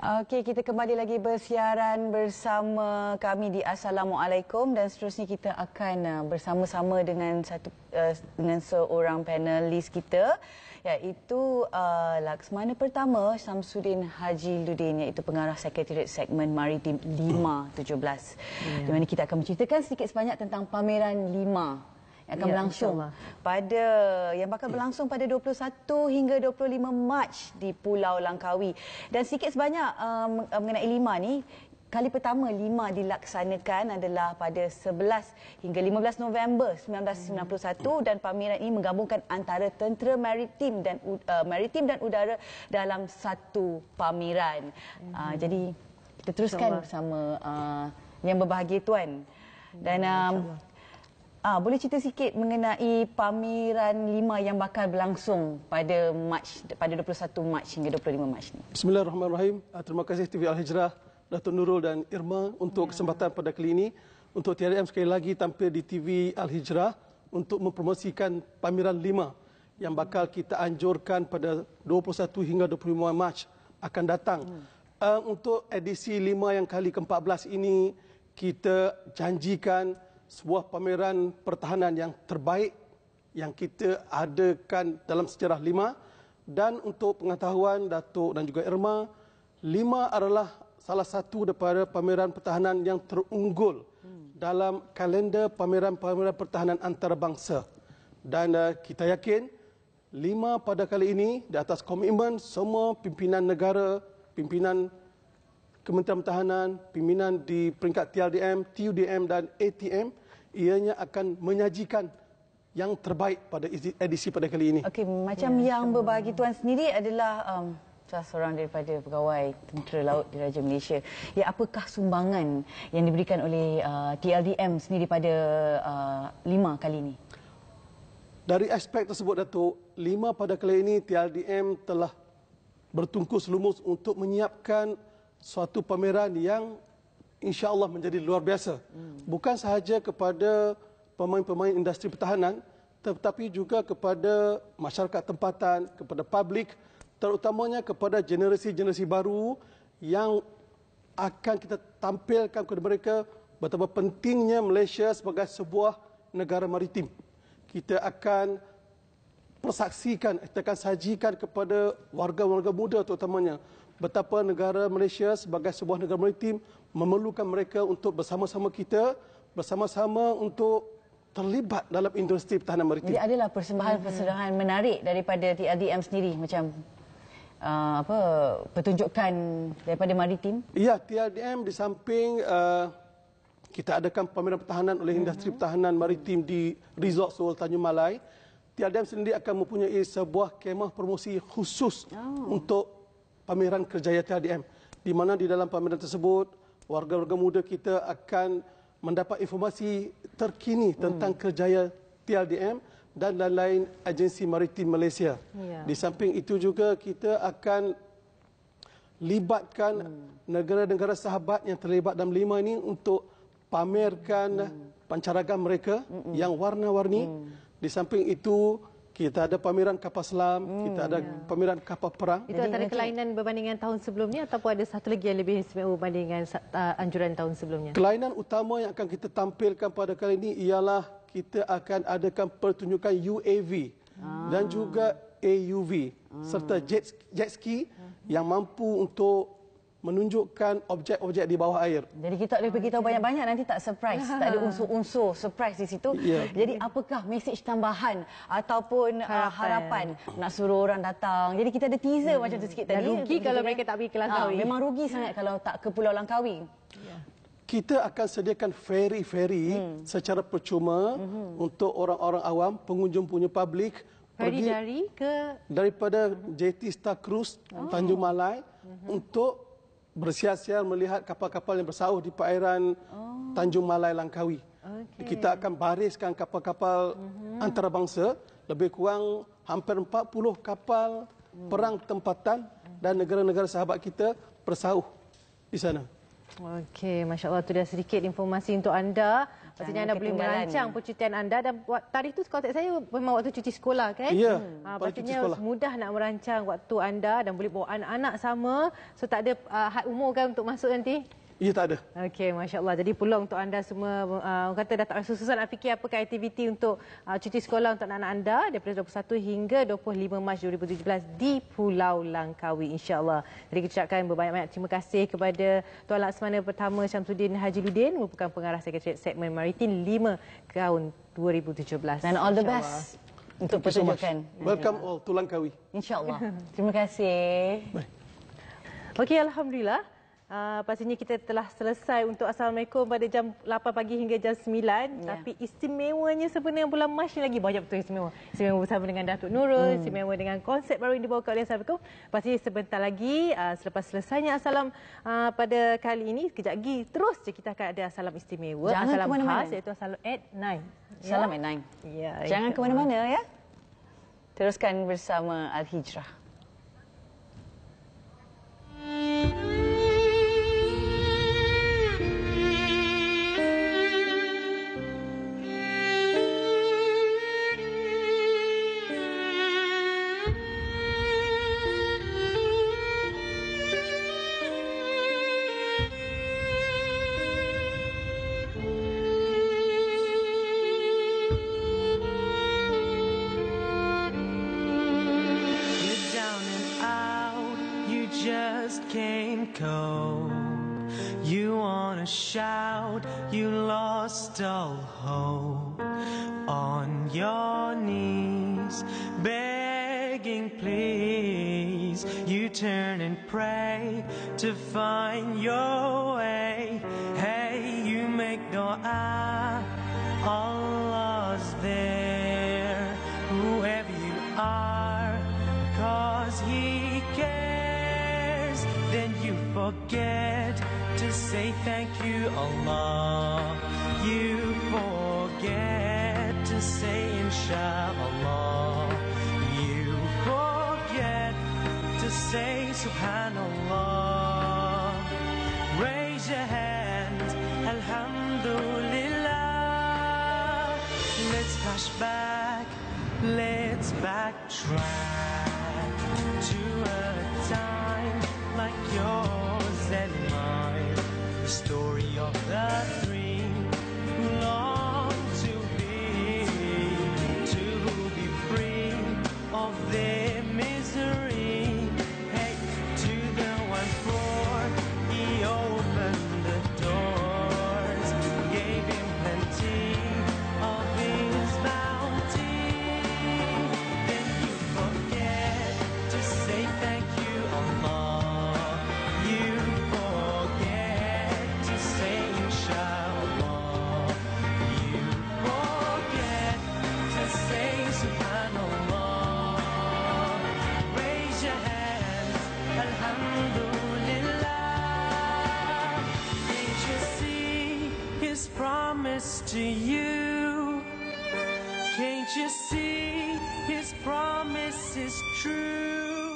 Okey, kita kembali lagi bersiaran bersama kami di Assalamualaikum dan seterusnya kita akan bersama-sama dengan dengan seorang panelis kita, iaitu Laksmana Pertama Syamsuddin Haji Ludin, iaitu pengarah Sekretariat Segmen Maritim 517. Di mana kita akan menceritakan sedikit sebanyak tentang pameran 5 yang akan berlangsung yang bakal berlangsung pada 21 hingga 25 Mac di Pulau Langkawi. Dan sedikit sebanyak mengenai 5 ni, kali pertama 5 dilaksanakan adalah pada 11 hingga 15 November 1991 dan pameran ini menggabungkan antara tentera maritim dan udara dalam satu pameran. Jadi kita teruskan bersama yang berbahagia Tuan. Dan boleh cerita sikit mengenai pameran 5 yang bakal berlangsung pada 21 Mac hingga 25 Mac ni. Bismillahirrahmanirrahim. Terima kasih TV Al-Hijrah, Datuk Nurul dan Irma untuk kesempatan pada kali ini. Untuk TRM sekali lagi tampil di TV Al-Hijrah untuk mempromosikan pameran 5 yang bakal kita anjurkan pada 21 hingga 25 Mac akan datang. Untuk edisi 5 yang kali ke-14 ini, kita janjikan sebuah pameran pertahanan yang terbaik yang kita adakan dalam sejarah 5. Dan untuk pengetahuan Datuk dan juga Irma, 5 adalah salah satu daripada pameran pertahanan yang terunggul dalam kalender pameran-pameran pertahanan antarabangsa. Dan kita yakin 5 pada kali ini di atas komitmen semua pimpinan negara, pimpinan Kementerian Pertahanan, pimpinan di peringkat TLDM, TUDM dan ATM, ianya akan menyajikan yang terbaik pada edisi pada kali ini. Okey, macam yang berbahagi Tuan sendiri adalah salah seorang daripada pegawai Tentera Laut Diraja Malaysia. Apakah sumbangan yang diberikan oleh TLDM sendiri pada 5 kali ini? Dari aspek tersebut Datuk, 5 pada kali ini TLDM telah bertungkus lumus untuk menyiapkan suatu pameran yang insya-Allah menjadi luar biasa. Bukan sahaja kepada pemain-pemain industri pertahanan, tetapi juga kepada masyarakat tempatan, kepada publik, terutamanya kepada generasi-generasi baru yang akan kita tampilkan kepada mereka betapa pentingnya Malaysia sebagai sebuah negara maritim. Kita akan persaksikan, kita akan sajikan kepada warga-warga muda terutamanya betapa negara Malaysia sebagai sebuah negara maritim memerlukan mereka untuk bersama-sama kita, bersama-sama untuk terlibat dalam industri pertahanan maritim. Jadi adalah persembahan-persembahan menarik daripada TLDM sendiri, macam pertunjukan daripada maritim? Ya, TLDM di samping kita adakan pameran pertahanan oleh industri pertahanan maritim di Resort Seoul Tanjung Malai, TLDM sendiri akan mempunyai sebuah kemah promosi khusus untuk pameran kerjaya TLDM, di mana di dalam pameran tersebut warga-warga muda kita akan mendapat informasi terkini tentang kerjaya TLDM dan lain-lain agensi maritim Malaysia. Di samping itu juga kita akan libatkan negara-negara sahabat yang terlibat dalam 5 ini untuk pamerkan pancaragam mereka yang warna-warni. Di samping itu kita ada pameran kapal selam, kita ada pameran kapal perang. Itu antara kelainan berbandingan tahun sebelumnya ataupun ada satu lagi yang lebih istimewa berbandingan anjuran tahun sebelumnya? Kelainan utama yang akan kita tampilkan pada kali ini ialah kita akan adakan pertunjukan UAV dan juga AUV serta jet ski yang mampu untuk menunjukkan objek-objek di bawah air. Jadi kita tak boleh beritahu banyak-banyak, nanti tak surprise. Tak ada unsur-unsur surprise di situ. Jadi apakah mesej tambahan ataupun harapan nak suruh orang datang? Jadi kita ada teaser macam tu sikit tadi. Dan rugi kalau mereka tak pergi ke Langkawi. Memang rugi sangat kalau tak ke Pulau Langkawi. Kita akan sediakan ferry-ferry secara percuma untuk orang-orang awam, pengunjung punya publik. Ferry daripada JT Star Cruise Tanjung Malai untuk bersiar-siar melihat kapal-kapal yang bersauh di perairan Tanjung Malai Langkawi. Kita akan bariskan kapal-kapal antarabangsa, lebih kurang hampir 40 kapal perang tempatan dan negara-negara sahabat kita bersauh di sana. Okey, Masya Allah, itu dah sedikit informasi untuk anda Pastinya anda boleh merancang percutian anda dan tarikh tu kalau tak saya memang waktu cuti sekolah kan? Ya, pastinya mudah nak merancang waktu anda dan boleh bawa anak-anak sama. So tak ada had umur kan untuk masuk nanti? Ya, tak ada. Okey, Masya Allah. Jadi peluang untuk anda semua, kata dah tak susah nak fikir apakah aktiviti untuk cuti sekolah untuk anak-anak anda daripada 21 hingga 25 Mac 2017 di Pulau Langkawi, insya-Allah. Jadi kita ucapkan berbanyak-banyak terima kasih kepada Tuan Laksamana Pertama Syamsuddin Haji Ludin, merupakan pengarah Sekretariat Segmen Maritim 5 tahun 2017. Dan all the best untuk pertunjukan. Welcome all to Langkawi. InsyaAllah. Terima kasih. Okey, Alhamdulillah. Pastinya kita telah selesai untuk Assalamualaikum pada jam 8 pagi hingga jam 9. Tapi istimewanya sebenarnya bulan Mac ni lagi banyak betul istimewa. Istimewa bersama dengan Datuk Nurul, istimewa dengan konsep baru yang dibawa oleh Assalamualaikum. Pasti sebentar lagi selepas selesainya Assalam pada kali ini, sekejap lagi terus je kita akan ada Assalam istimewa. Jangan Assalam ke-mana-mana. khas iaitu Assalam at 9. Salam at 9. Ya, Jangan ke mana-mana ya. Teruskan bersama Al-Hijrah. You wanna shout, you lost all hope, on your knees, begging please. You turn and pray to find your way. Hey, you make dua, Allah's there, whoever you are, 'cause He cares. Then you forget to say thank you, Allah. You forget to say inshallah. You forget to say subhanallah. Raise your hand, alhamdulillah. Let's flash back, let's backtrack to a time like yours and mine, the story of the three who long to be free of their misery. Hey, to the one floor, He opened the doors, gave him plenty of His bounty. Then you forget to say thank you, Allah. You forget to say inshallah. You forget to say subhanallah. Raise your hands, alhamdulillah. Did you see His promise to you? Can't you see His promise is true?